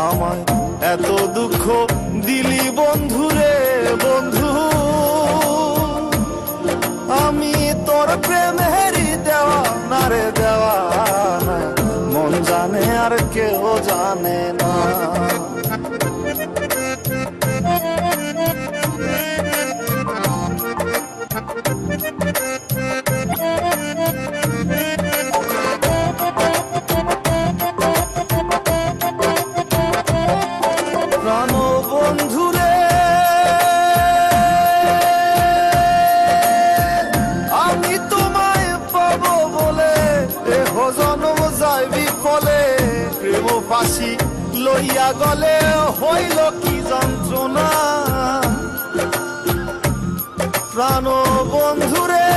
আমায় এত দুঃখ দিলি বন্ধু রে বন্ধু, আমি তোর প্রেমেরই দেওয়া না রে দেওয়া না, মন জানে আর কেউ জানে না। প্রাণ বন্ধু রে আমি তোমায় পাবো বলে এহ জনম যায় বিফলে, প্রেম ফাঁসি লইয়া গলে হইল কি যন্ত্রণা। প্রাণ বন্ধু রে